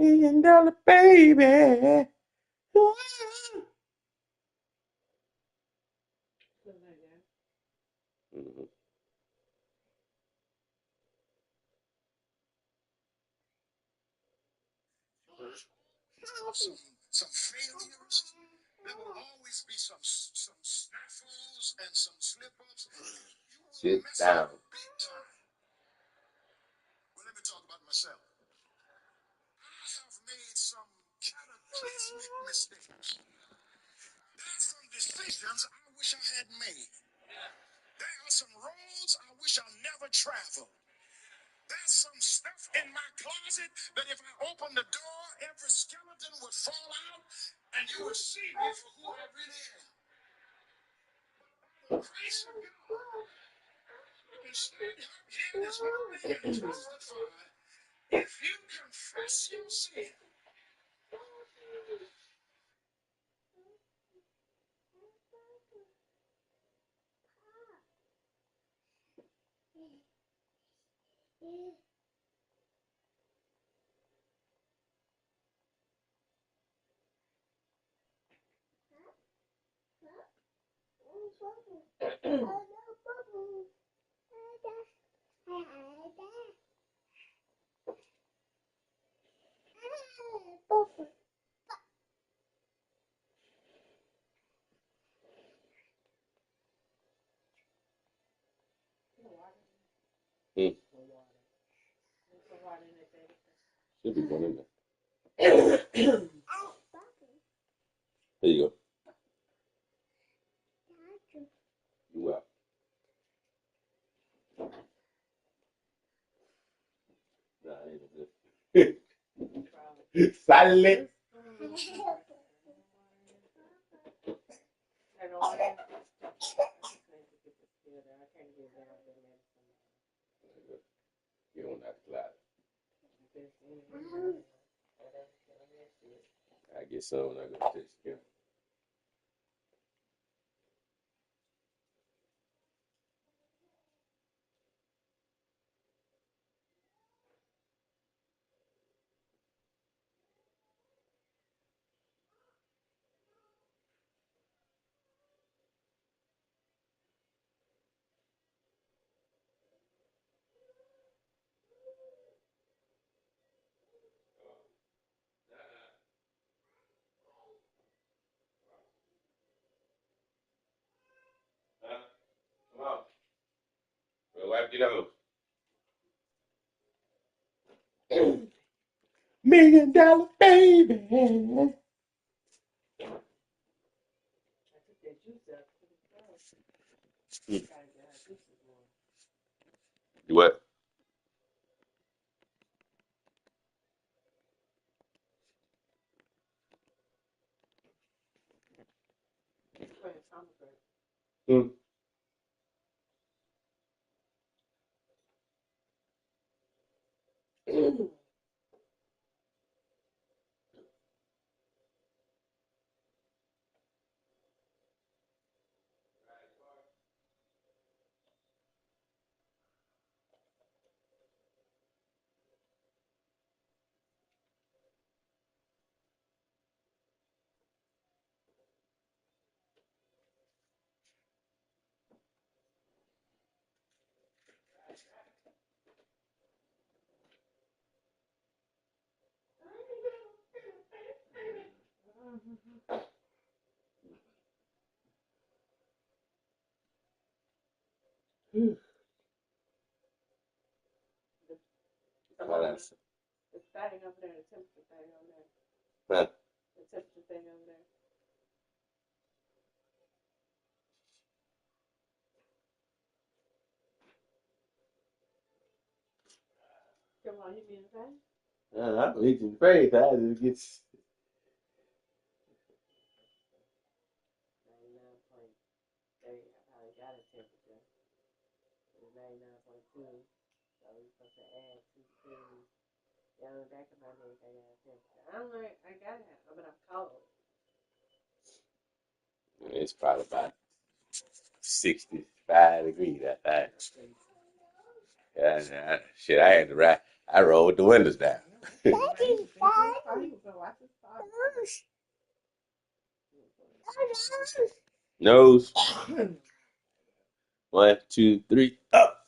$1 million baby. Mhm. Some failures. There will always be some snafules and some slip-ups. Sit down. Big time. Well, let me talk about myself. I have made some cataclysmic mistakes. There are some decisions I wish I had made. There are some roads I wish I never traveled. There's some stuff in my closet that if I opened the door, every skeleton would fall out and you would see me for who I really am. By the grace of God, you can stand up here this morning and testify. If you confess your sin, Mm. Should be one in there. There you go. You out. Nah, ain't no Silent. You don't have to lie. I get some when I go to the Come on. Well, wipe your nose. $1 million baby. You what? Hmm. Balance. Huh? I'm reaching the face. I just get. It's probably about 65 degrees that time. Yeah, shit, I had to ride. I rolled the windows down. Nose. 1, 2, 3, up.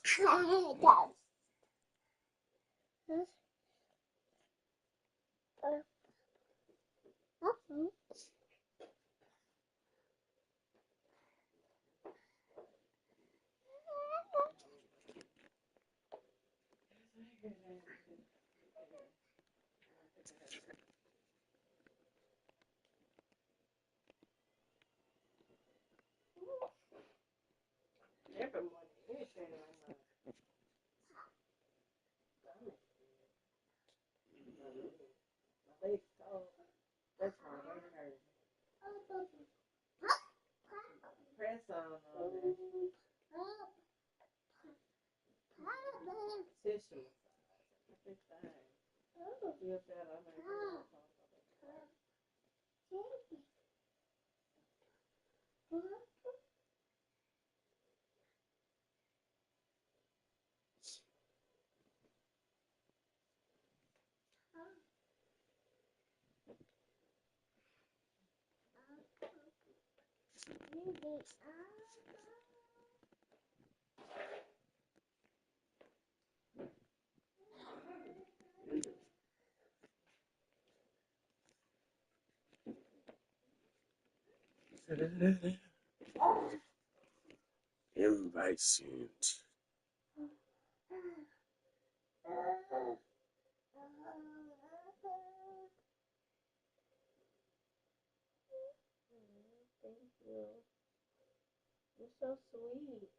Invite sent. You're so sweet.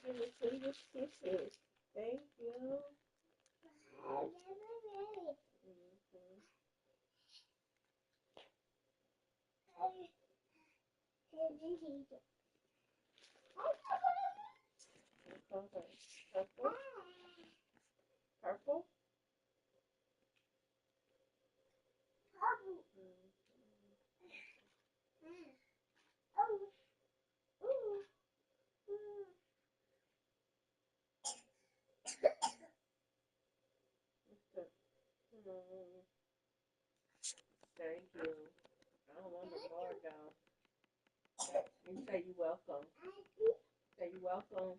You're the sweetest kisses. Thank you. Purple? Purple? Thank you. I don't want the bar down. You say you're welcome. Say you're welcome.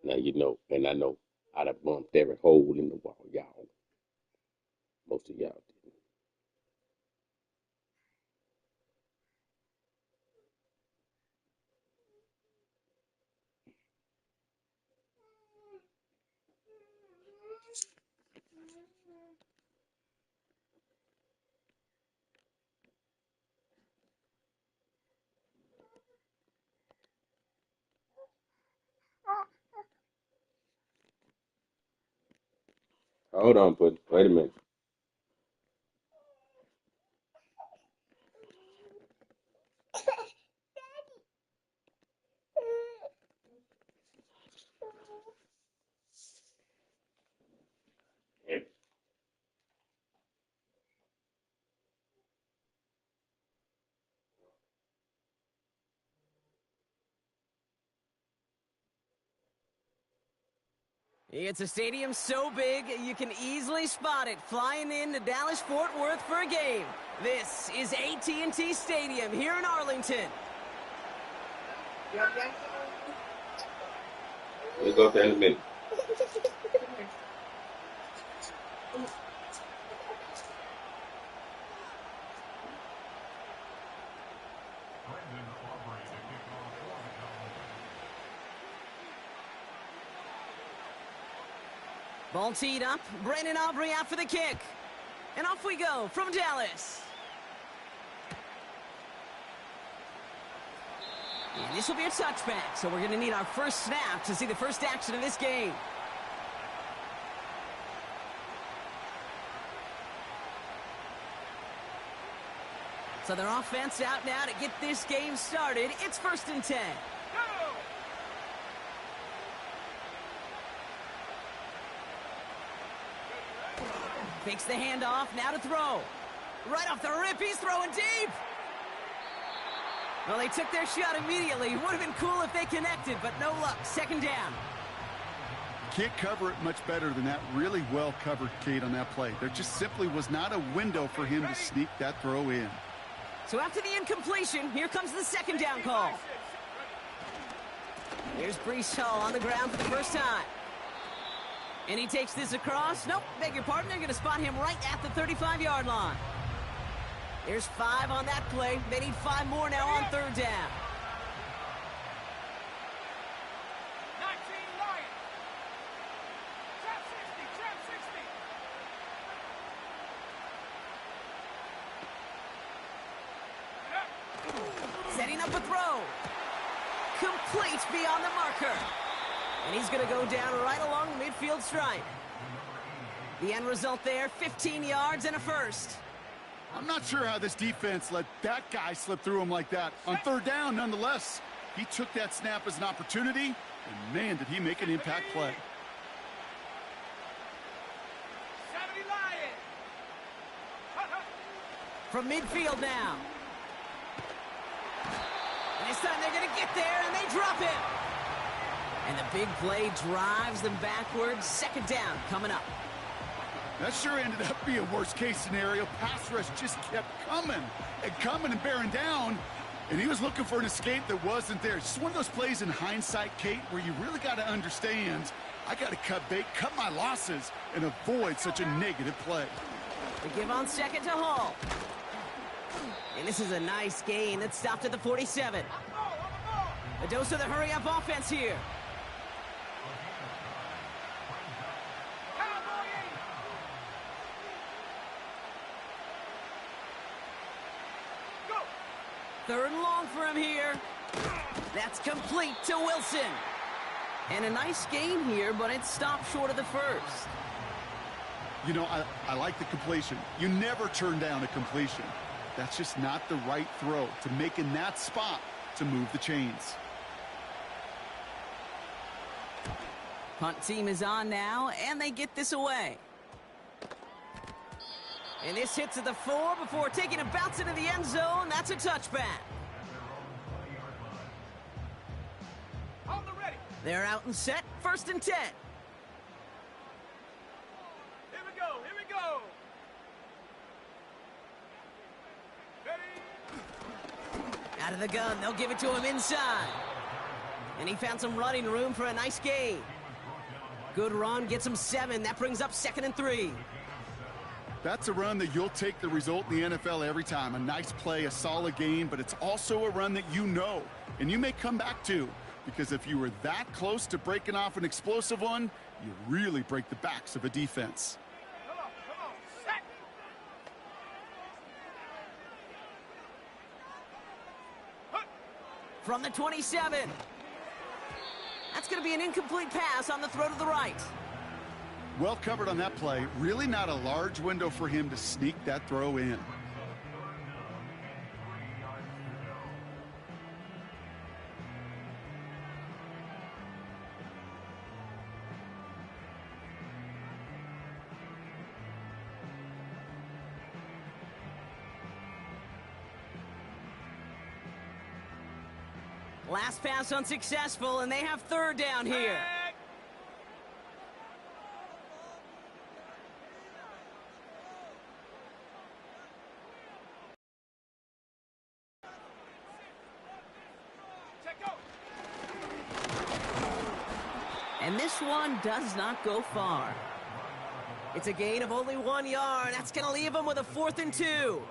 Now you know, and I know I'd have bumped every hole in the wall, y'all. Most of y'all didn't. Hold on, Puddin'. Wait a minute. It's a stadium so big you can easily spot it flying into Dallas-Fort Worth for a game. This is AT&T Stadium here in Arlington. We'll go there in a minute. Ball teed up. Brandon Aubrey out for the kick. And off we go from Dallas. And this will be a touchback, so we're going to need our first snap to see the first action of this game. So their offense out now to get this game started. It's 1st and 10. Fakes the handoff, now to throw. Right off the rip, he's throwing deep. Well, they took their shot immediately. Would have been cool if they connected, but no luck. Second down. Can't cover it much better than that. Really well covered, Kate, on that play. There just simply was not a window for him to sneak that throw in. So after the incompletion, here comes the second down call. Here's Brees Hall on the ground for the first time. And he takes this across. Nope, beg your pardon. They're going to spot him right at the 35-yard line. There's 5 on that play. They need 5 more now on third down. 19 Lions. Trap 60, trap 60. Setting up a throw. Complete beyond the marker. And he's going to go down right along the midfield stripe. The end result there, 15 yards and a first. I'm not sure how this defense let that guy slip through him like that. On third down, nonetheless, he took that snap as an opportunity, and man, did he make an impact play. 70 Lions. From midfield now. And this time they're going to get there, and they drop it. And the big play drives them backwards. Second down coming up. That sure ended up being worst-case scenario. Pass rush just kept coming and bearing down, and he was looking for an escape that wasn't there. It's just one of those plays in hindsight, Kate, where you really got to understand, I got to cut bait, cut my losses, and avoid such a negative play. They give on second to Hall. And this is a nice gain that stopped at the 47. A dose of the hurry-up offense here. Third and long for him here. That's complete to Wilson. And a nice gain here, but it stopped short of the first. You know, I like the completion. You never turn down a completion. That's just not the right throw to make in that spot to move the chains. Punt team is on now, and they get this away. And this hits at the 4 before taking a bounce into the end zone. That's a touchback. On the ready. They're out and set. First and 10. Here we go. Here we go. Ready. Out of the gun. They'll give it to him inside. And he found some running room for a nice gain. Good run. Gets him 7. That brings up second and 3. That's a run that you'll take the result in the NFL every time. A nice play, a solid gain, but it's also a run that you know, and you may come back to, because if you were that close to breaking off an explosive one, you really break the backs of a defense. Come on, set. From the 27. That's going to be an incomplete pass on the throw to the right. Well covered on that play. Really not a large window for him to sneak that throw in. Last pass unsuccessful, and they have third down here. And this one does not go far. It's a gain of only 1 yard. That's going to leave them with a 4th and 2.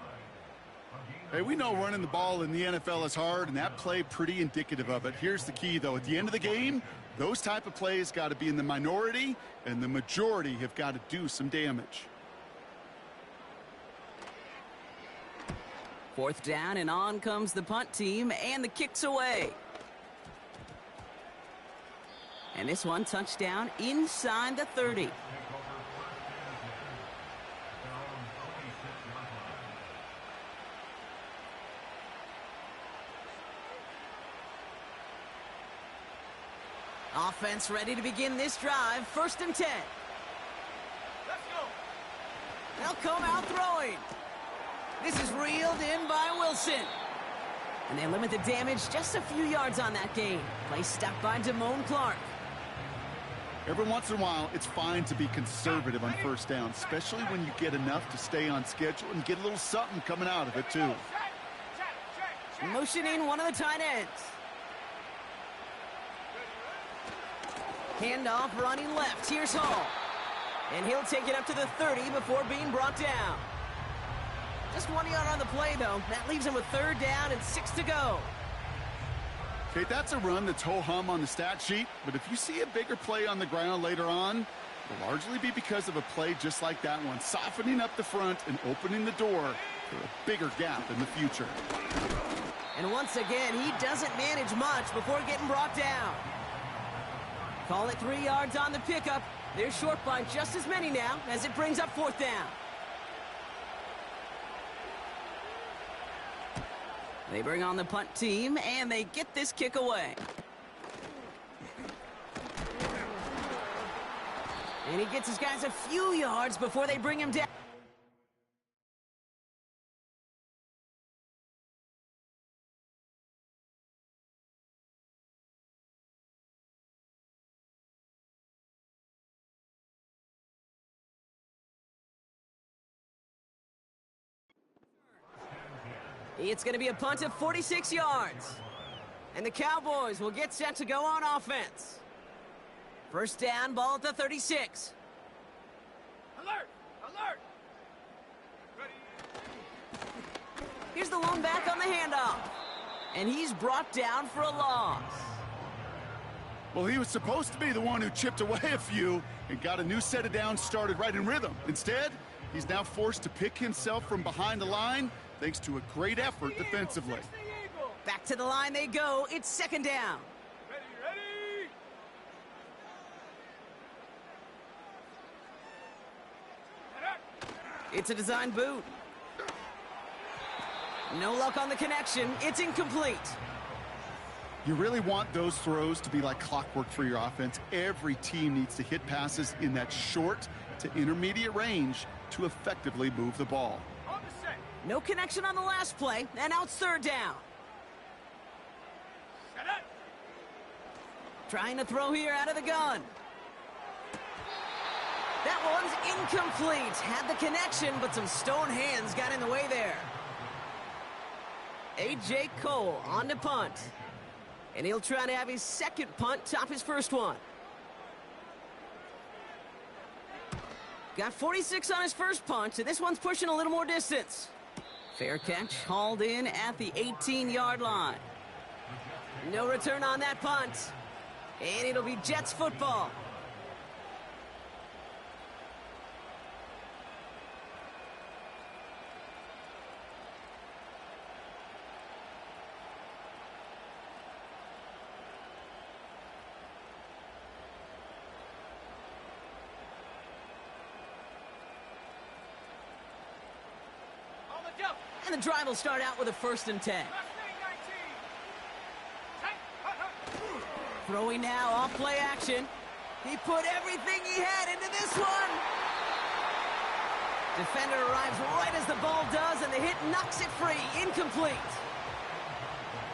Hey, we know running the ball in the NFL is hard, and that play pretty indicative of it. Here's the key, though. At the end of the game, those type of plays got to be in the minority, and the majority have got to do some damage. 4th down, and on comes the punt team, and the kick's away. And this one touchdown inside the 30. Offense ready to begin this drive. 1st and 10. Let's go. They'll come out throwing. This is reeled in by Wilson. And they limit the damage just a few yards on that gain. Play stopped by Damone Clark. Every once in a while, it's fine to be conservative on first down, especially when you get enough to stay on schedule and get a little something coming out of it, too. Motioning one of the tight ends. Handoff running left. Here's Hall. And he'll take it up to the 30 before being brought down. Just 1 yard on the play, though. That leaves him with 3rd down and 6 to go. Okay, that's a run that's ho-hum on the stat sheet, but if you see a bigger play on the ground later on, it'll largely be because of a play just like that one, softening up the front and opening the door for a bigger gap in the future. And once again, he doesn't manage much before getting brought down. Call it 3 yards on the pickup. They're short by just as many now as it brings up 4th down. They bring on the punt team, and they get this kick away. And he gets his guys a few yards before they bring him down. It's going to be a punt of 46 yards. And the Cowboys will get set to go on offense. First down, ball at the 36. Alert! Alert! Here's the lone back on the handoff. And he's brought down for a loss. Well, he was supposed to be the one who chipped away a few and got a new set of downs started right in rhythm. Instead, he's now forced to pick himself from behind the line thanks to a great effort defensively. Back to the line they go. It's 2nd down. Ready! It's a design boot. No luck on the connection. It's incomplete. You really want those throws to be like clockwork for your offense. Every team needs to hit passes in that short to intermediate range to effectively move the ball. No connection on the last play, and now it's 3rd down. Trying to throw here out of the gun. That one's incomplete. Had the connection, but some stone hands got in the way there. A.J. Cole on to punt. And he'll try to have his 2nd punt top his 1st one. Got 46 on his 1st punt, and this one's pushing a little more distance. Fair catch, hauled in at the 18-yard line. No return on that punt. And it'll be Jets football. And the drive will start out with a 1st and 10. Throwing now off play action. He put everything he had into this one. Defender arrives right as the ball does, and the hit knocks it free. Incomplete.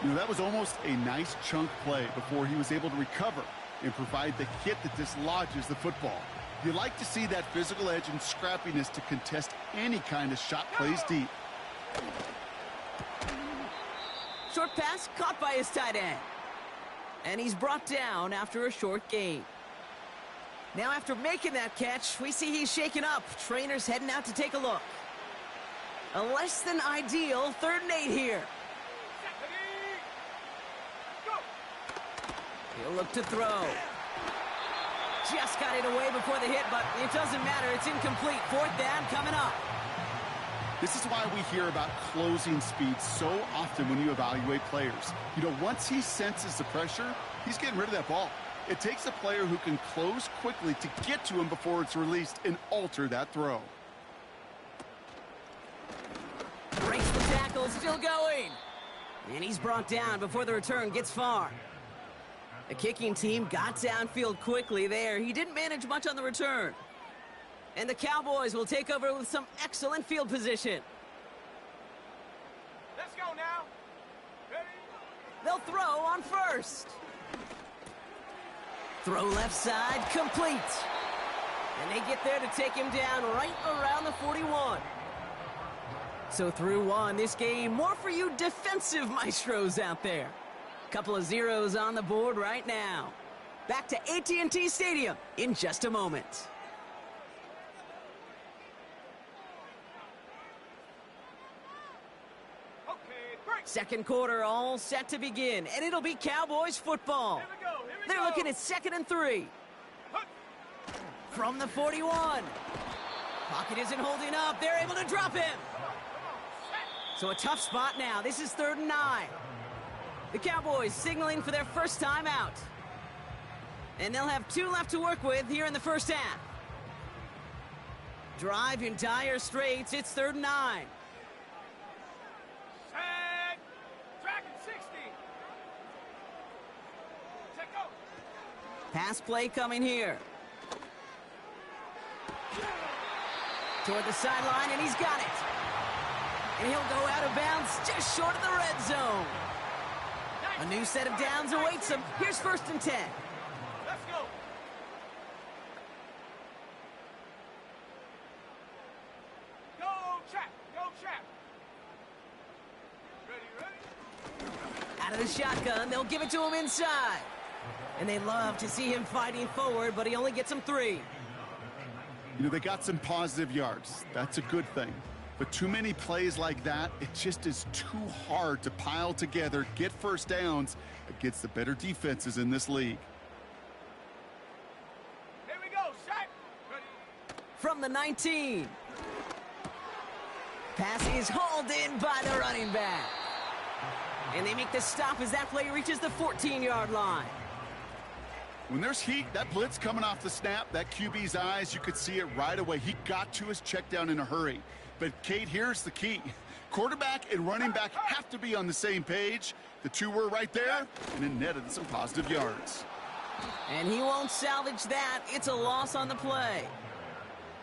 You know, that was almost a nice chunk play before he was able to recover and provide the hit that dislodges the football. You like to see that physical edge and scrappiness to contest any kind of shot plays deep. Short pass caught by his tight end. And he's brought down after a short gain. Now after making that catch, we see he's shaken up. Trainer's heading out to take a look. A less than ideal 3rd and 8 here. He'll look to throw. Just got it away before the hit, but it doesn't matter. It's incomplete. 4th down coming up. This is why we hear about closing speed so often when you evaluate players. You know, once he senses the pressure, he's getting rid of that ball. It takes a player who can close quickly to get to him before it's released and alter that throw. Breaks the tackle, still going. And he's brought down before the return gets far. The kicking team got downfield quickly there. He didn't manage much on the return. And the Cowboys will take over with some excellent field position. go now. Ready? They'll throw on first. Throw left side, complete. And they get there to take him down right around the 41. So through one, this game, more for you defensive maestros out there. Couple of zeros on the board right now. Back to AT&T Stadium in just a moment. Second quarter all set to begin, and it'll be Cowboys football. They're looking at 2nd and 3. From the 41. Pocket isn't holding up. They're able to drop him. So a tough spot now. This is 3rd and 9. The Cowboys signaling for their first time out. And they'll have 2 left to work with here in the first half. Drive in dire straits. It's 3rd and 9. Pass play coming here. Toward the sideline, and he's got it. And he'll go out of bounds just short of the red zone. A new set of downs awaits him. Here's 1st and 10. Let's go. Go, Chap. Go, Chap. Ready? Out of the shotgun, they'll give it to him inside. And they love to see him fighting forward, but he only gets them 3. You know, they got some positive yards. That's a good thing. But too many plays like that, it just is too hard to pile together, get first downs against the better defenses in this league. Here we go, Shaq. Ready? From the 19. Pass is hauled in by the running back. And they make the stop as that play reaches the 14-yard line. When there's heat, that blitz coming off the snap, that QB's eyes, you could see it right away. He got to his check down in a hurry. But, Kate, here's the key. Quarterback and running back have to be on the same page. The 2 were right there, and it netted some positive yards. And he won't salvage that. It's a loss on the play.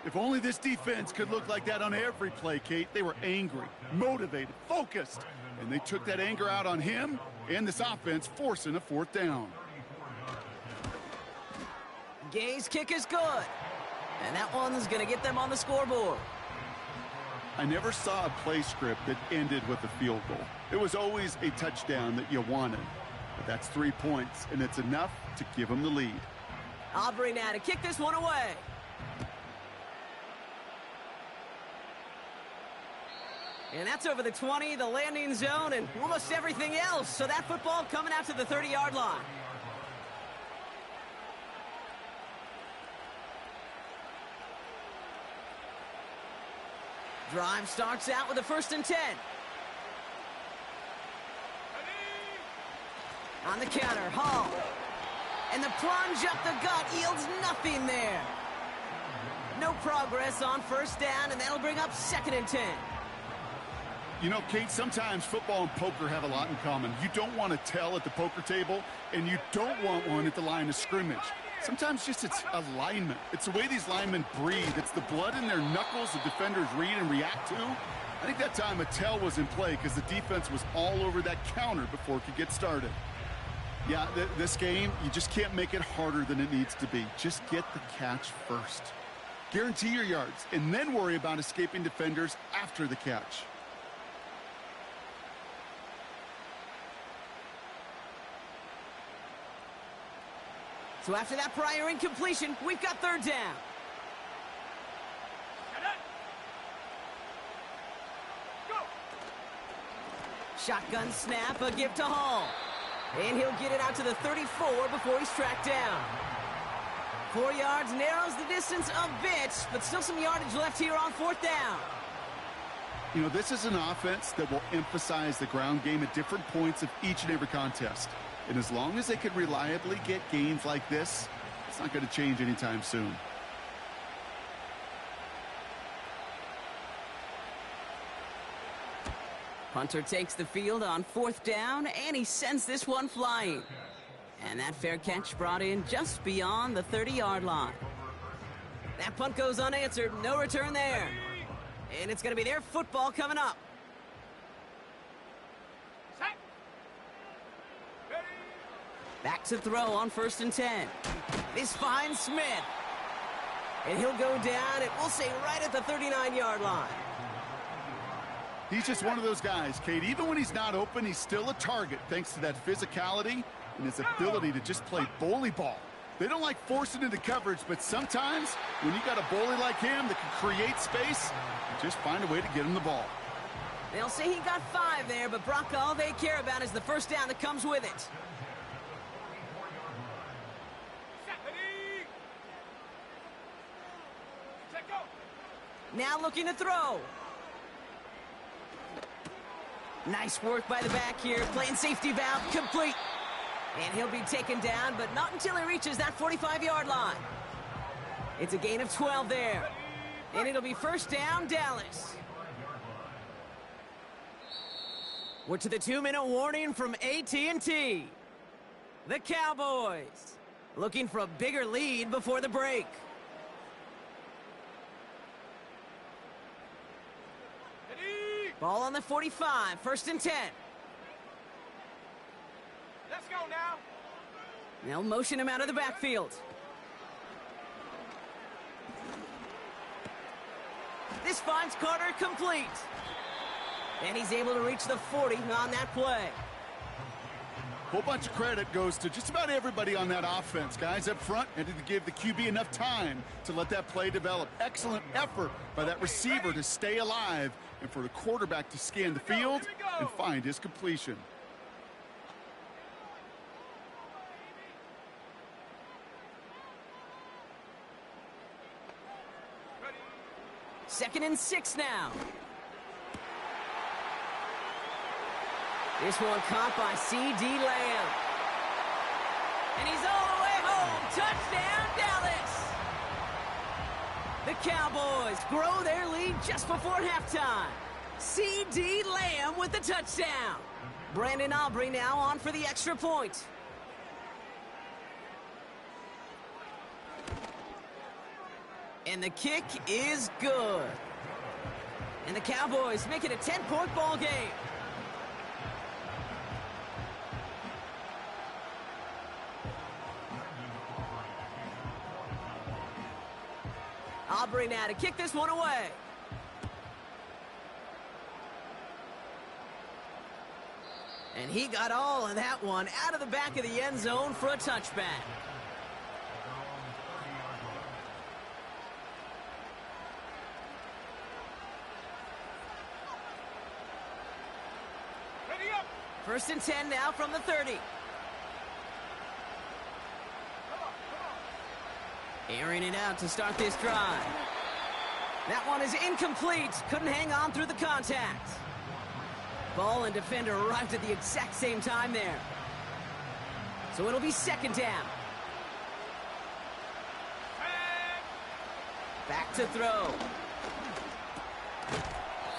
If only this defense could look like that on every play, Kate. They were angry, motivated, focused. And they took that anger out on him and this offense, forcing a 4th down. Gay's kick is good. And that one's going to get them on the scoreboard. I never saw a play script that ended with a field goal. It was always a touchdown that you wanted. But that's 3 points, and it's enough to give them the lead. Aubrey now to kick this one away. And that's over the 20, the landing zone, and almost everything else. So that football coming out to the 30-yard line. Drive starts out with a 1st and 10. On the counter, Hall. And the plunge up the gut yields nothing there. No progress on 1st down, and that'll bring up 2nd and 10. You know, Kate, sometimes football and poker have a lot in common. You don't want to tell at the poker table, and you don't want one at the line of scrimmage. Sometimes just it's alignment. It's the way these linemen breathe. It's the blood in their knuckles the defenders read and react to. I think that time a tell was in play because the defense was all over that counter before it could get started. Yeah, this game, you just can't make it harder than it needs to be. Just get the catch first. Guarantee your yards, and then worry about escaping defenders after the catch. So after that prior incompletion, we've got 3rd down. Go. Shotgun snap, a give to Hall. And he'll get it out to the 34 before he's tracked down. 4 yards narrows the distance a bit, but still some yardage left here on 4th down. You know, this is an offense that will emphasize the ground game at different points of each and every contest. And as long as they can reliably get gains like this, it's not going to change anytime soon. Punter takes the field on 4th down, and he sends this one flying. And that fair catch brought in just beyond the 30-yard line. That punt goes unanswered, no return there. And it's going to be their football coming up. Back to throw on 1st and 10. This finds Smith. And he'll go down, and we'll say right at the 39-yard line. He's just one of those guys, Kate. Even when he's not open, he's still a target thanks to that physicality and his ability to just play bully ball. They don't like forcing into coverage, but sometimes when you got a bully like him that can create space, just find a way to get him the ball. They'll say he got 5 there, but Brock, all they care about is the first down that comes with it. Now looking to throw. Nice work by the back here, playing safety valve, complete. And he'll be taken down, but not until he reaches that 45-yard line. It's a gain of 12 there. And it'll be first down, Dallas. We're to the 2-minute warning from AT&T. The Cowboys looking for a bigger lead before the break. Ball on the 45, 1st and 10. Let's go now. They'll motion him out of the backfield. This finds Carter complete. And he's able to reach the 40 on that play. Whole bunch of credit goes to just about everybody on that offense. Guys up front had to give the QB enough time to let that play develop. Excellent effort by that receiver to stay alive and for the quarterback to scan the field and find his completion. Second and 6 now. This one caught by C.D. Lamb. And he's all the way home. Touchdown, Dallas! The Cowboys grow their lead just before halftime. C.D. Lamb with the touchdown. Brandon Aubrey now on for the extra point. And the kick is good. And the Cowboys make it a 10-point ball game. Aubrey now to kick this one away. And he got all of that one out of the back of the end zone for a touchback. Ready up. 1st and 10 now from the 30. Airing it out to start this drive. That one is incomplete. Couldn't hang on through the contact. Ball and defender arrived at the exact same time there. So it'll be 2nd down. Back to throw.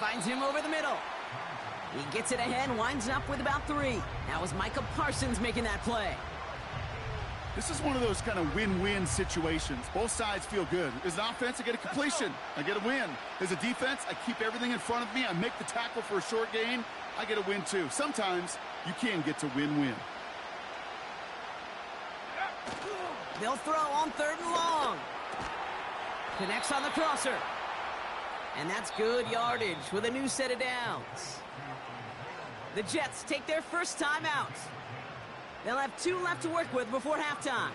Finds him over the middle. He gets it ahead, winds up with about 3. That was Micah Parsons making that play. This is one of those kind of win-win situations. Both sides feel good. As an offense, I get a completion. I get a win. As a defense, I keep everything in front of me. I make the tackle for a short gain. I get a win, too. Sometimes, you can get to win-win. They'll throw on 3rd and long. Connects on the crosser. And that's good yardage with a new set of downs. The Jets take their first time out. They'll have 2 left to work with before halftime.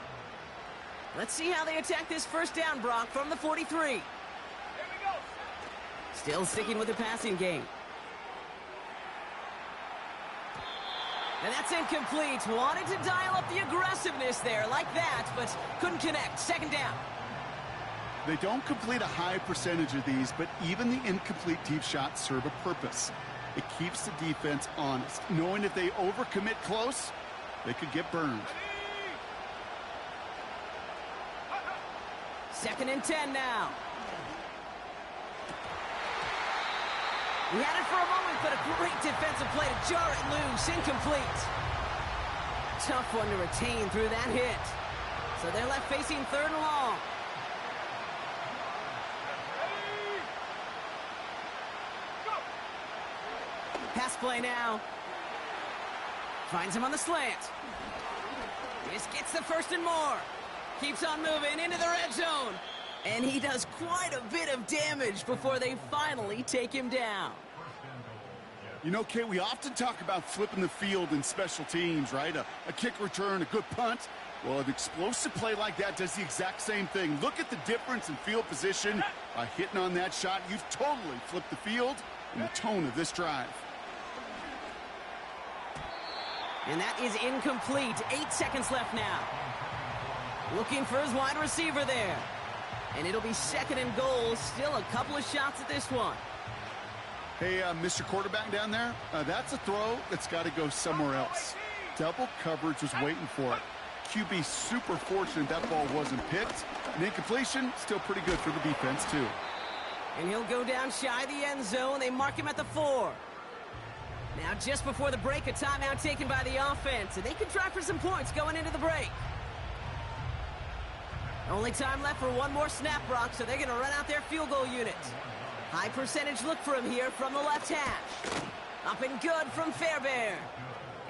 Let's see how they attack this first down, Brock, from the 43. Here we go. Still sticking with the passing game. And that's incomplete. Wanted to dial up the aggressiveness there like that, but couldn't connect. 2nd down. They don't complete a high percentage of these, but even the incomplete deep shots serve a purpose. It keeps the defense honest, knowing if they overcommit close, they could get burned. 2nd and 10 now. He had it for a moment, but a great defensive play to jar it loose. Incomplete. Tough one to retain through that hit. So they're left facing 3rd and long. Pass play now. Finds him on the slant. This gets the first and more. Keeps on moving into the red zone. And he does quite a bit of damage before they finally take him down. You know, Kate, we often talk about flipping the field in special teams, right? A kick return, a good punt. Well, an explosive play like that does the exact same thing. Look at the difference in field position. By hitting on that shot, you've totally flipped the field and the tone of this drive. And that is incomplete. 8 seconds left now. Looking for his wide receiver there. And it'll be 2nd and goal. Still a couple of shots at this one. Hey, Mr. Quarterback down there, that's a throw that's got to go somewhere else. Double coverage was waiting for it. QB super fortunate that ball wasn't picked. And incompletion, still pretty good for the defense, too. And he'll go down shy of the end zone. They mark him at the 4. Now, just before the break, a timeout taken by the offense. And they can try for some points going into the break. Only time left for one more snap, Brock, so they're going to run out their field goal unit. High percentage look for him here from the left hash. Up and good from Fairbairn.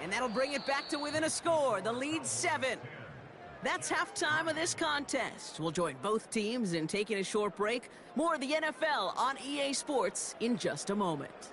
And that'll bring it back to within a score. The lead 7. That's halftime of this contest. We'll join both teams in taking a short break. More of the NFL on EA Sports in just a moment.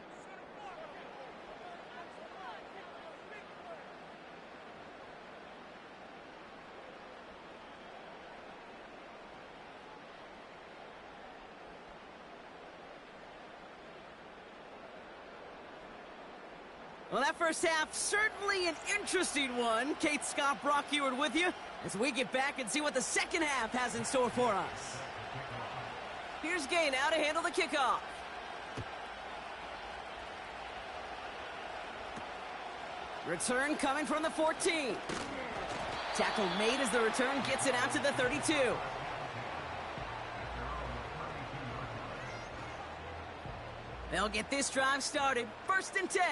Well, that first half, certainly an interesting one. Kate, Scott, Brock Ewart with you as we get back and see what the second half has in store for us. Here's Gay now to handle the kickoff. Return coming from the 14. Tackle made as the return gets it out to the 32. They'll get this drive started. 1st and 10.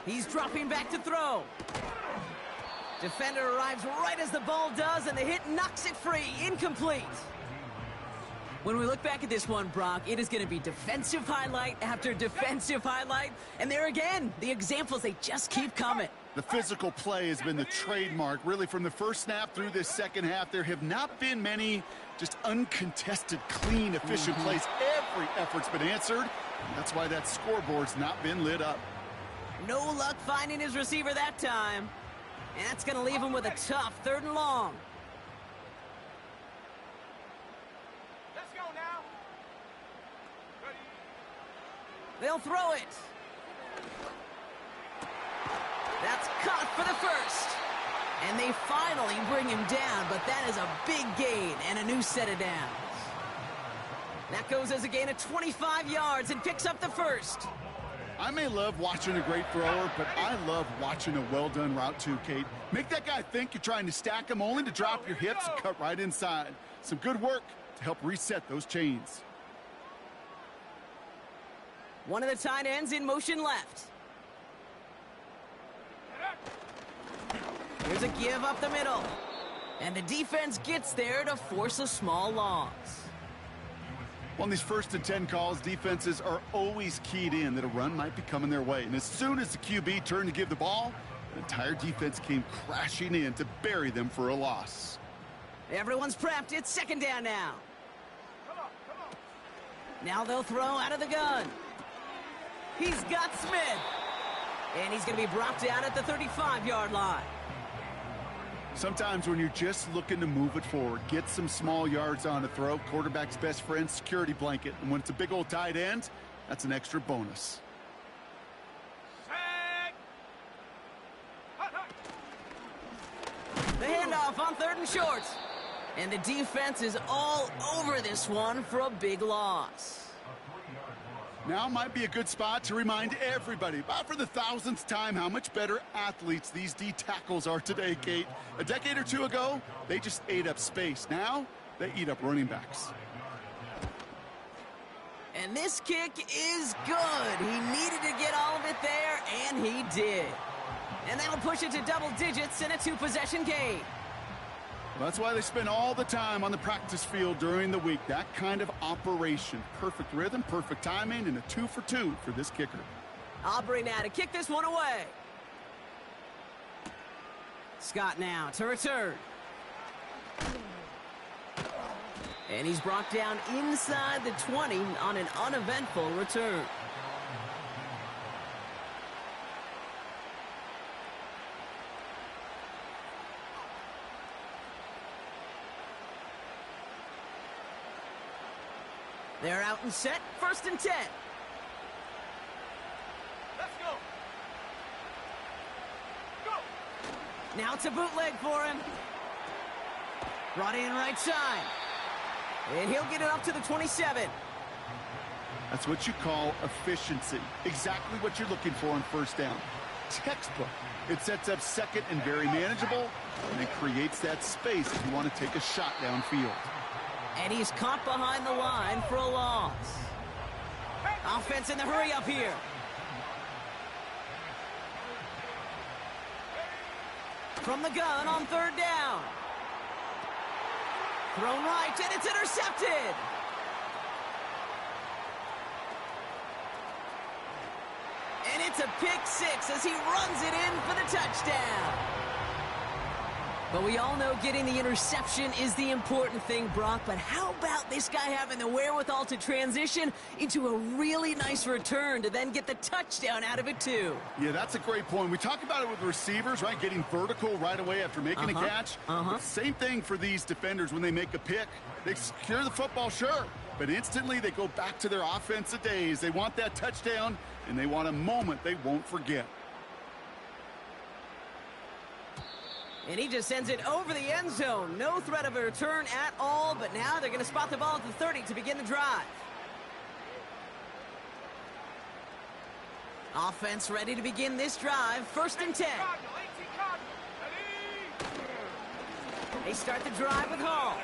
He's dropping back to throw. Defender arrives right as the ball does, and the hit knocks it free. Incomplete. When we look back at this one, Brock, it is going to be defensive highlight after defensive highlight. And there again, the examples, they just keep coming. The physical play has been the trademark. Really, from the first snap through this second half, there have not been many just uncontested, clean, efficient plays. Every effort's been answered. And that's why that scoreboard's not been lit up. No luck finding his receiver that time. And that's going to leave him with a tough 3rd and long. Let's go now. They'll throw it. That's caught for the first. And they finally bring him down, but that is a big gain and a new set of downs. That goes as a gain of 25 yards and picks up the first. I may love watching a great thrower, but I love watching a well-done route too, Kate. Make that guy think you're trying to stack him only to drop your hips and cut right inside. Some good work to help reset those chains. One of the tight ends in motion left. Here's a give up the middle. And the defense gets there to force a small loss. On these 1st and 10 calls, defenses are always keyed in that a run might be coming their way. And as soon as the QB turned to give the ball, the entire defense came crashing in to bury them for a loss. Everyone's prepped. It's 2nd down now. Now they'll throw out of the gun. He's got Smith. And he's going to be brought down at the 35-yard line. Sometimes when you're just looking to move it forward, get some small yards on a throw, quarterback's best friend, security blanket. And when it's a big old tight end, that's an extra bonus. The handoff on 3rd and short. And the defense is all over this one for a big loss. Now might be a good spot to remind everybody, about for the 1000th time, how much better athletes these D tackles are today, Kate. A decade or two ago, they just ate up space. Now, they eat up running backs. And this kick is good. He needed to get all of it there, and he did. And that'll push it to double digits in a 2-possession game. Well, that's why they spend all the time on the practice field during the week. That kind of operation. Perfect rhythm, perfect timing, and a 2 for 2 for this kicker. Aubrey now to kick this one away. Scott now to return. And he's brought down inside the 20 on an uneventful return. They're out and set, 1st and 10. Let's go. Go. Now it's a bootleg for him. Brought in right side. And he'll get it up to the 27. That's what you call efficiency. Exactly what you're looking for on 1st down. Textbook. It sets up 2nd and very manageable, and it creates that space if you want to take a shot downfield. And he's caught behind the line for a loss. Offense in the hurry up here. From the gun on 3rd down. Thrown right, and it's intercepted. And it's a pick 6 as he runs it in for the touchdown. But we all know getting the interception is the important thing, Brock. But how about this guy having the wherewithal to transition into a really nice return to then get the touchdown out of it, too? Yeah, that's a great point. We talk about it with receivers, right? Getting vertical right away after making a catch. Same thing for these defenders when they make a pick. They secure the football, sure. But instantly they go back to their offensive days. They want that touchdown, and they want a moment they won't forget. And he just sends it over the end zone. No threat of a return at all, but now they're going to spot the ball at the 30 to begin the drive. Offense ready to begin this drive. 1st and 10. They start the drive with Hall.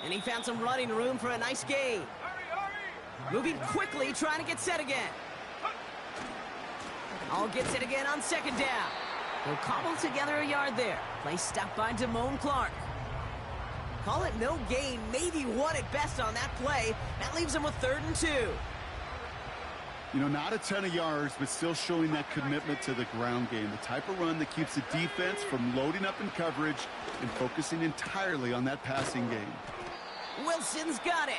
And he found some running room for a nice gain. Moving quickly, trying to get set again. Hall gets it again on 2nd down. They'll cobble together a yard there. Play stopped by Damone Clark. Call it no gain, maybe 1 at best on that play. That leaves them with 3rd and 2. You know, not a ton of yards, but still showing that commitment to the ground game. The type of run that keeps the defense from loading up in coverage and focusing entirely on that passing game. Wilson's got it.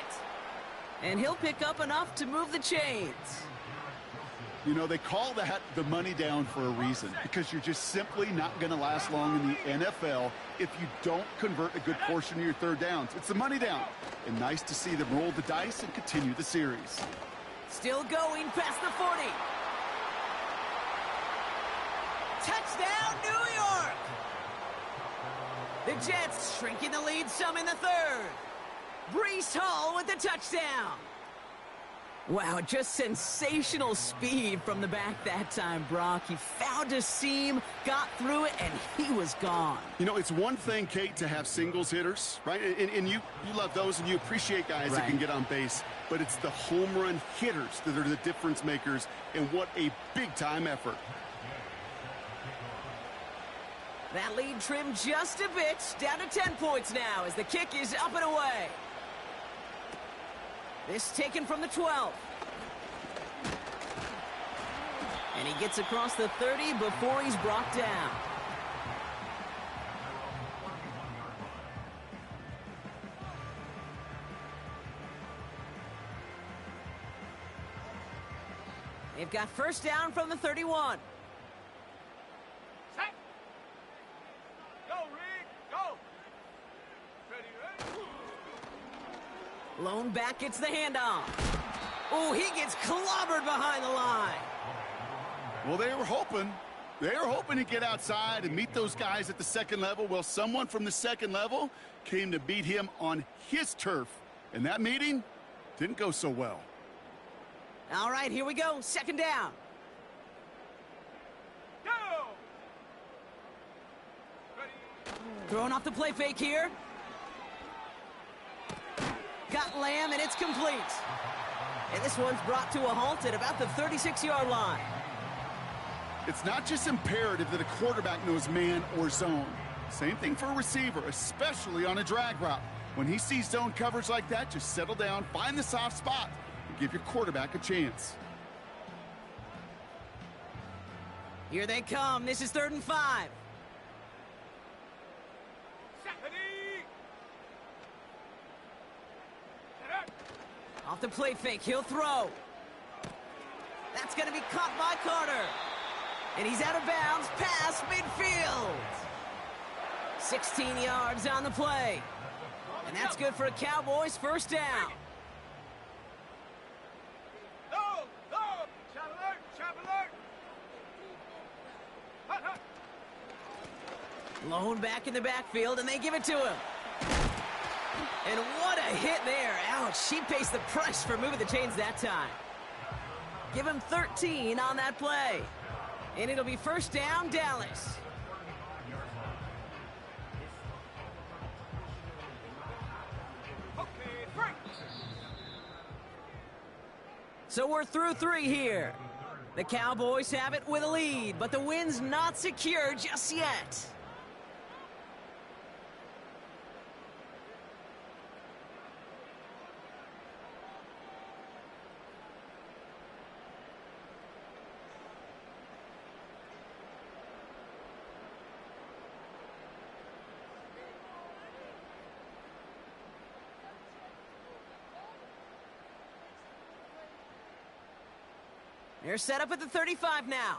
And he'll pick up enough to move the chains. You know, they call that the money down for a reason, because you're just simply not going to last long in the NFL if you don't convert a good portion of your 3rd downs. It's the money down. And nice to see them roll the dice and continue the series. Still going past the 40. Touchdown, New York! The Jets shrinking the lead some in the 3rd. Breece Hall with the touchdown. Wow, just sensational speed from the back that time, Brock. He found a seam, got through it, and he was gone. You know, it's one thing, Kate, to have singles hitters, right? And you love those, and you appreciate guys that can get on base. But it's the home run hitters that are the difference makers, and what a big-time effort. That lead trimmed just a bit, down to 10 points now as the kick is up and away. This taken from the 12. And he gets across the 30 before he's brought down. They've got 1st down from the 31. Set. Go, Reed. Go. Ready, ready. Lone back gets the handoff. Oh, he gets clobbered behind the line. Well, they were hoping to get outside and meet those guys at the 2nd level. Well, someone from the 2nd level came to beat him on his turf. And that meeting didn't go so well. All right, here we go. 2nd down. Go. Ready. Throwing off the play fake here. Got Lamb, and it's complete. And this one's brought to a halt at about the 36-yard line. It's not just imperative that a quarterback knows man or zone. Same thing for a receiver, especially on a drag route. When he sees zone coverage like that, just settle down, find the soft spot, and give your quarterback a chance. Here they come. This is 3rd and 5. Off the play fake, he'll throw. That's going to be caught by Carter. And he's out of bounds past midfield. 16 yards on the play. And that's good for a Cowboys first down. Lone back in the backfield, and they give it to him. And what a hit there. Ouch, she pays the price for moving the chains that time. Give him 13 on that play. And it'll be first down, Dallas. So we're through 3 here. The Cowboys have it with a lead, but the win's not secure just yet. They're set up at the 35 now.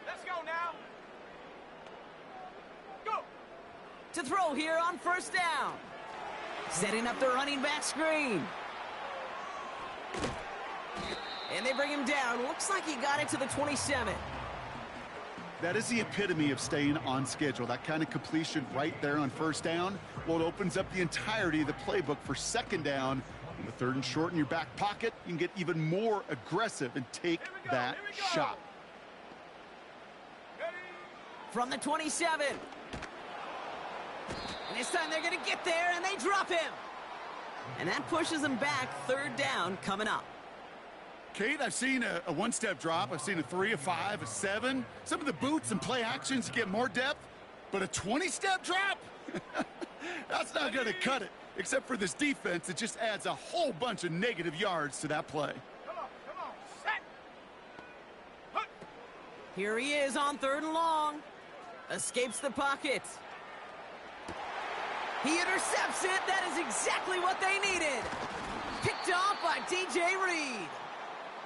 Let's go now. Go. To throw here on first down. Setting up the running back screen. And they bring him down. Looks like he got it to the 27. That is the epitome of staying on schedule. That kind of completion right there on first down. Well, it opens up the entirety of the playbook for second down. In the 3rd and short in your back pocket, you can get even more aggressive and take that shot. From the 27. And this time they're going to get there, and they drop him. And that pushes them back. 3rd down coming up. Kate, I've seen a one-step drop. I've seen a 3, a 5, a 7. Some of the boots and play actions get more depth, but a 20-step drop? That's not going to cut it. Except for this defense, it just adds a whole bunch of negative yards to that play. Come on, set. Hup. Here he is on 3rd and long. Escapes the pocket. He intercepts it. That is exactly what they needed. Picked off by DJ Reed.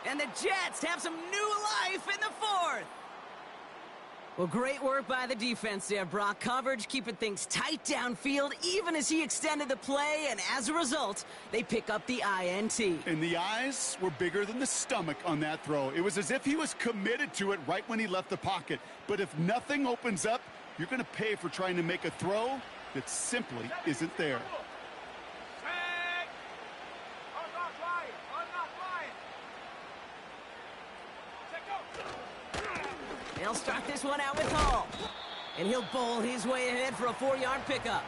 And the Jets have some new life in the 4th. Well, great work by the defense there, Brock. Coverage, keeping things tight downfield, even as he extended the play, and as a result, they pick up the INT. And the eyes were bigger than the stomach on that throw. It was as if he was committed to it right when he left the pocket. But if nothing opens up, you're going to pay for trying to make a throw that simply isn't there. They'll start this one out with Hall. And he'll bowl his way ahead for a 4-yard pickup.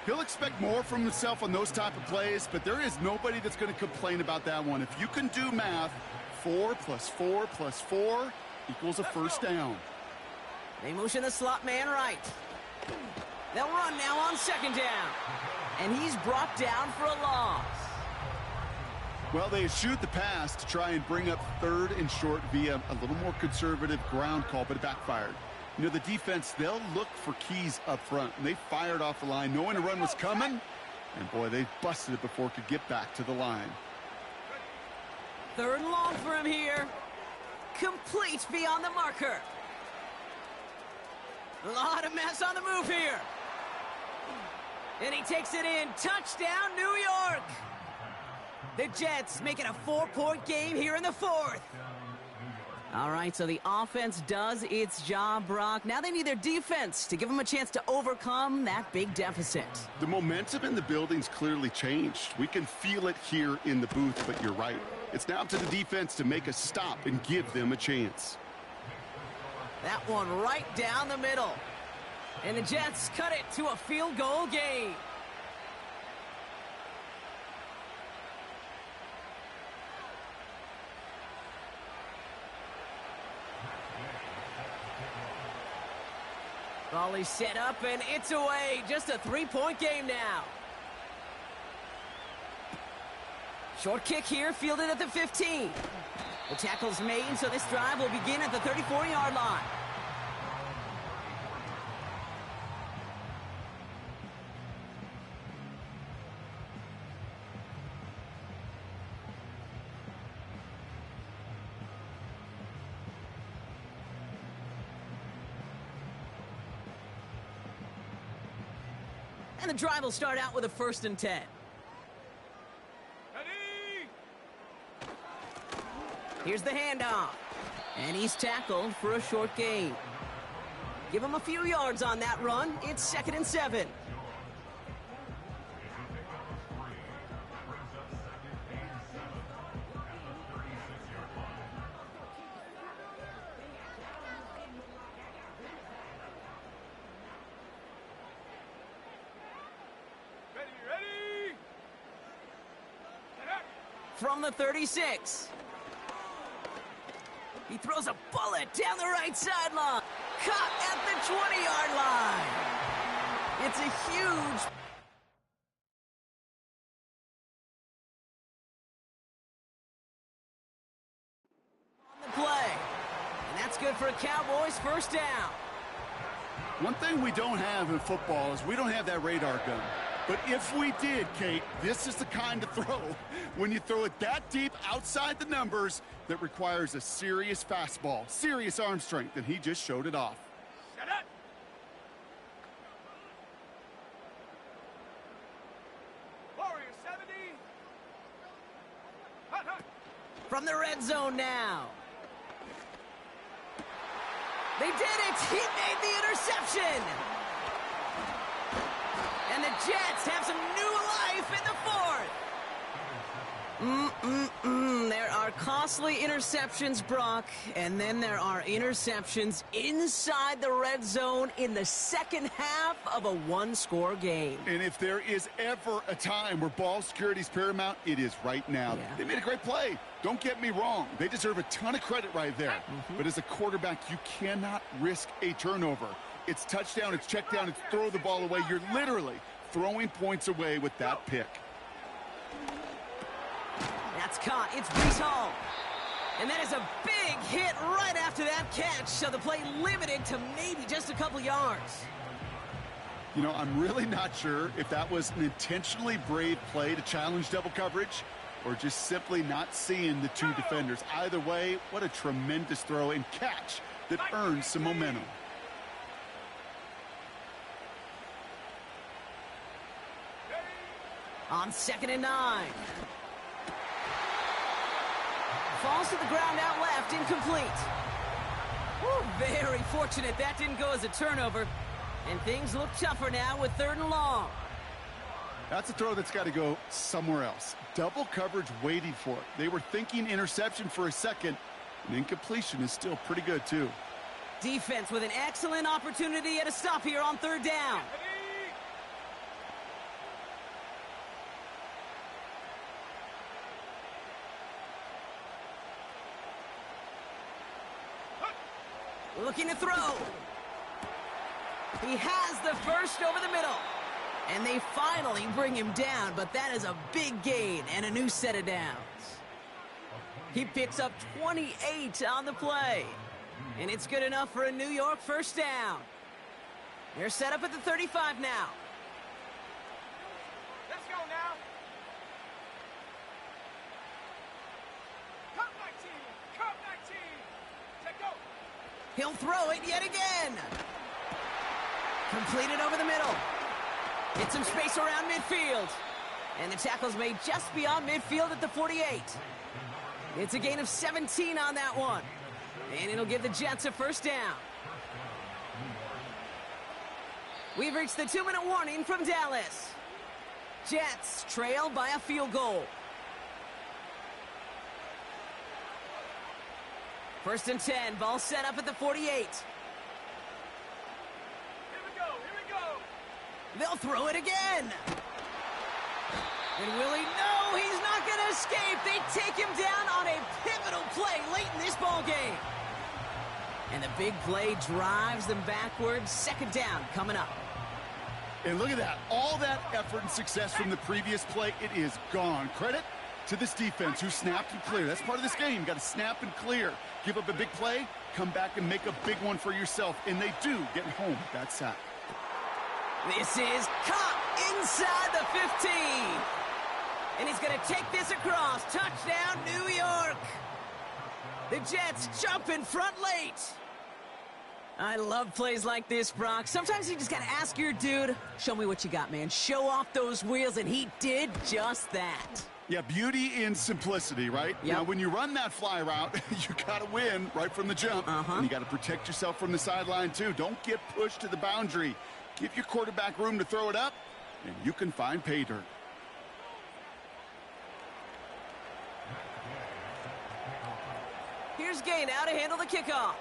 He'll expect more from himself on those type of plays, but there is nobody that's going to complain about that one. If you can do math, 4 + 4 + 4 equals a first down. They motion the slot man right. They'll run now on 2nd down. And he's brought down for a loss. Well, they shoot the pass to try and bring up 3rd and short via a little more conservative ground call, but it backfired. You know, the defense, they'll look for keys up front, and they fired off the line knowing a run was coming, and boy, they busted it before it could get back to the line. 3rd and long for him here. Complete beyond the marker. A lot of mess on the move here. And he takes it in. Touchdown, New York. The Jets make it a 4-point game here in the 4th. All right, so the offense does its job, Brock. Now they need their defense to give them a chance to overcome that big deficit. The momentum in the building's clearly changed. We can feel it here in the booth, but you're right. It's now up to the defense to make a stop and give them a chance. That one right down the middle. And the Jets cut it to a field goal game. Volley set up, and it's away. Just a 3-point game now. Short kick here, fielded at the 15. The tackle's made, so this drive will begin at the 34-yard line. And the drive will start out with a 1st and 10. Here's the handoff. And he's tackled for a short gain. Give him a few yards on that run. It's 2nd and 7. From the 36. He throws a bullet down the right sideline. Caught at the 20-yard line. It's a huge on the play. And that's good for a Cowboys 1st down. One thing we don't have in football is we don't have that radar gun. But if we did, Kate, this is the kind of throw, when you throw it that deep outside the numbers, that requires a serious fastball, serious arm strength, and he just showed it off. Shut up! Warrior 70. Hut, hut. From the red zone now. They did it! He made the interception! And the Jets have some new life in the 4th. There are costly interceptions, Brock, and then there are interceptions inside the red zone in the second half of a one-score game. And if there is ever a time where ball security is paramount, it is right now. Yeah. They made a great play. Don't get me wrong. They deserve a ton of credit right there. But as a quarterback, you cannot risk a turnover. It's touchdown, it's check down, it's throw the ball away. You're literally throwing points away with that pick. That's caught. It's Brees Hall. And that is a big hit right after that catch, so the play limited to maybe just a couple yards. You know, I'm really not sure if that was an intentionally brave play to challenge double coverage or just simply not seeing the two defenders. Either way, what a tremendous throw and catch that earns some momentum. On 2nd and 9. Falls to the ground out left, incomplete. Woo, very fortunate that didn't go as a turnover. And things look tougher now with 3rd and long. That's a throw that's got to go somewhere else. Double coverage waiting for it. They were thinking interception for a second, and incompletion is still pretty good, too. Defense with an excellent opportunity at a stop here on 3rd down. Looking to throw. He has the first over the middle. And they finally bring him down, but that is a big gain and a new set of downs. He picks up 28 on the play. And it's good enough for a New York 1st down. They're set up at the 35 now. Let's go now. Cup 19. Cup 19. Take go. He'll throw it yet again. Completed over the middle. Hit some space around midfield. And the tackle's made just beyond midfield at the 48. It's a gain of 17 on that one. And it'll give the Jets a 1st down. We've reached the 2-minute warning from Dallas. Jets trail by a field goal. 1st and 10, ball set up at the 48. Here we go. Here we go. They'll throw it again. And will he? No, he's not going to escape. They take him down on a pivotal play late in this ball game. And the big play drives them backwards. 2nd down coming up. And look at that. All that effort and success from the previous play, it is gone. Credit to this defense who snapped and clear. That's part of this game. You got to snap and clear. Give up a big play, come back and make a big one for yourself. And they do get home with that sack. This is caught inside the 15. And he's going to take this across. Touchdown, New York. The Jets jump in front late. I love plays like this, Brock. Sometimes you just got to ask your dude, show me what you got, man. Show off those wheels, and he did just that. Yeah, beauty in simplicity, right? Yep. Now, when you run that fly route, you got to win right from the jump. And you got to protect yourself from the sideline, too. Don't get pushed to the boundary. Give your quarterback room to throw it up, and you can find pay dirt. Here's Gay now to handle the kickoff.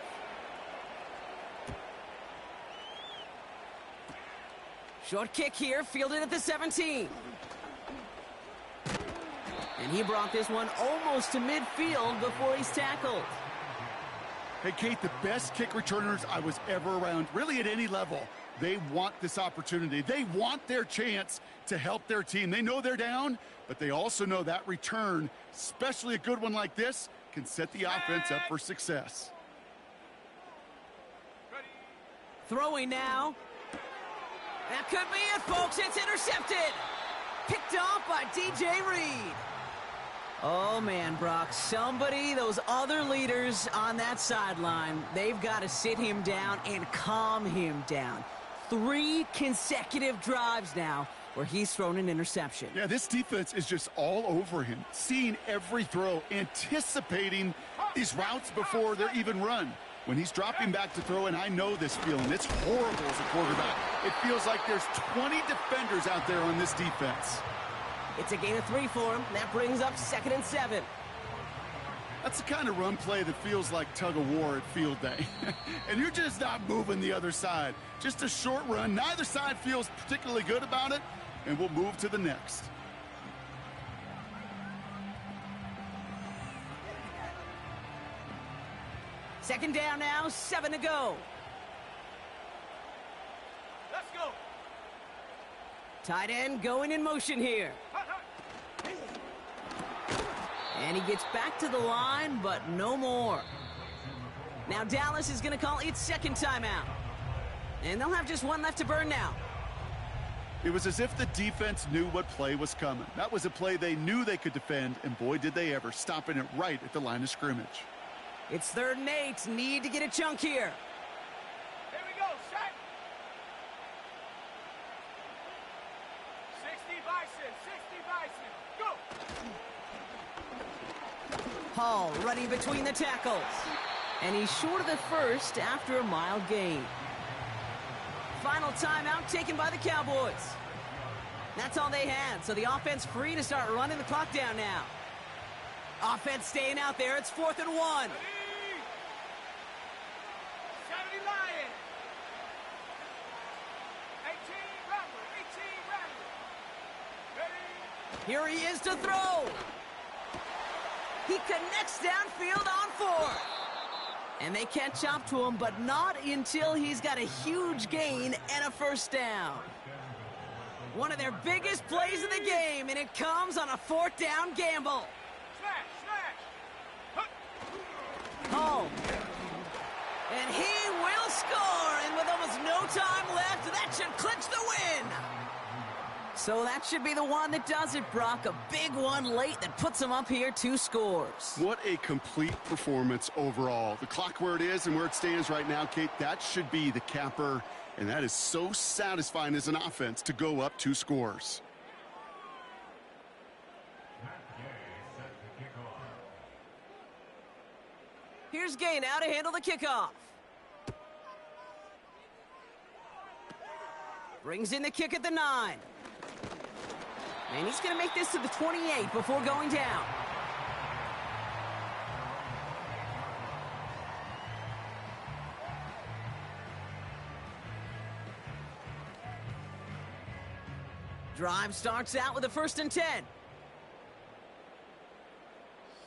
Short kick here, fielded at the 17. And he brought this one almost to midfield before he's tackled. Hey, Kate, the best kick returners I was ever around, really at any level, they want this opportunity. They want their chance to help their team. They know they're down, but they also know that return, especially a good one like this, can set the offense up for success. Throwing now. That could be it, folks. It's intercepted. Picked off by DJ Reed. Oh, man, Brock. Somebody, those other leaders on that sideline, they've got to sit him down and calm him down. 3 consecutive drives now where he's thrown an interception. Yeah, this defense is just all over him, seeing every throw, anticipating these routes before they're even run. When he's dropping back to throw, and I know this feeling, it's horrible as a quarterback. It feels like there's 20 defenders out there on this defense. It's a gain of 3 for him. That brings up 2nd and 7. That's the kind of run play that feels like tug of war at field day. And you're just not moving the other side. Just a short run. Neither side feels particularly good about it, and we'll move to the next. Second down now, 7 to go. Let's go. Tight end going in motion here. And he gets back to the line, but no more. Now Dallas is going to call its second timeout. And they'll have just one left to burn now. It was as if the defense knew what play was coming. That was a play they knew they could defend, and boy, did they ever, stopping it right at the line of scrimmage. It's 3rd and 8. Need to get a chunk here. Here we go, set. 60 Bison, 60 Bison, go. Hall running between the tackles. And he's short of the first after a mild gain. Final timeout taken by the Cowboys. That's all they had, so the offense free to start running the clock down now. Offense staying out there. It's 4th and 1. Here he is to throw. He connects downfield on 4. And they catch up to him, but not until he's got a huge gain and a first down. One of their biggest plays of the game, and it comes on a 4th down gamble. Home. And he will score, and with almost no time left, that should clinch the win. So that should be the one that does it, Brock. A big one late that puts them up here 2 scores. What a complete performance overall. The clock where it is and where it stands right now, Kate, that should be the capper. And that is so satisfying as an offense to go up 2 scores. Here's Gay now to handle the kickoff. Brings in the kick at the 9. And he's going to make this to the 28 before going down. Drive starts out with a 1st and 10.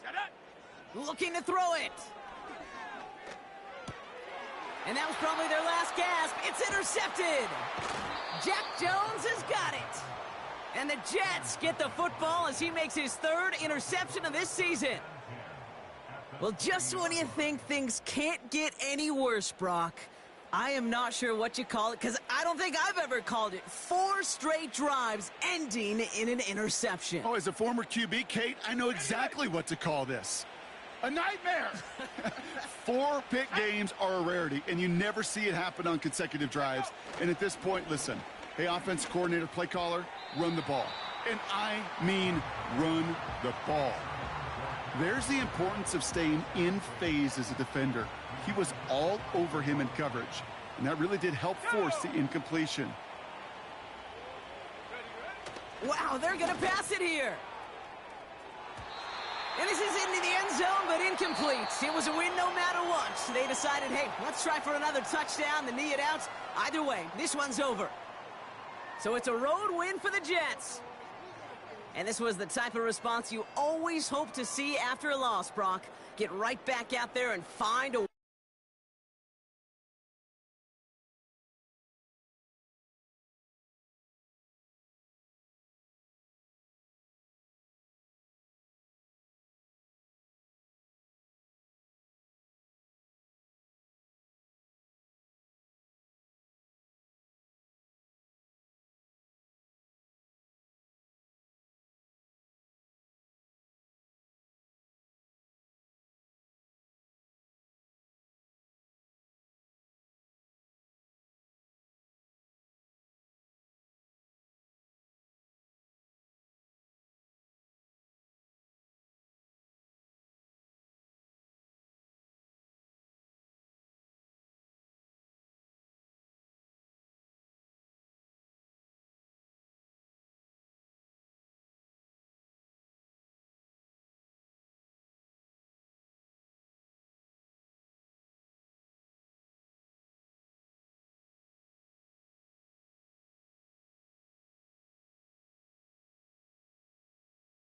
Set up. Looking to throw it. And that was probably their last gasp. It's intercepted. Jack Jones has got it. And the Jets get the football as he makes his third interception of this season. Well, just when you think things can't get any worse, Brock, I am not sure what you call it, because I don't think I've ever called it 4 straight drives ending in an interception. Oh, as a former QB, Kate, I know exactly what to call this. A nightmare! 4 pick games are a rarity, and you never see it happen on consecutive drives. And at this point, listen, hey, offense coordinator, play caller, run the ball. And I mean run the ball. There's the importance of staying in phase as a defender. He was all over him in coverage, and that really did help force the incompletion. Wow, they're going to pass it here. And this is into the end zone, but incomplete. It was a win no matter what. They decided, hey, let's try for another touchdown, the knee it out. Either way, this one's over. So it's a road win for the Jets. And this was the type of response you always hope to see after a loss, Brock. Get right back out there and find a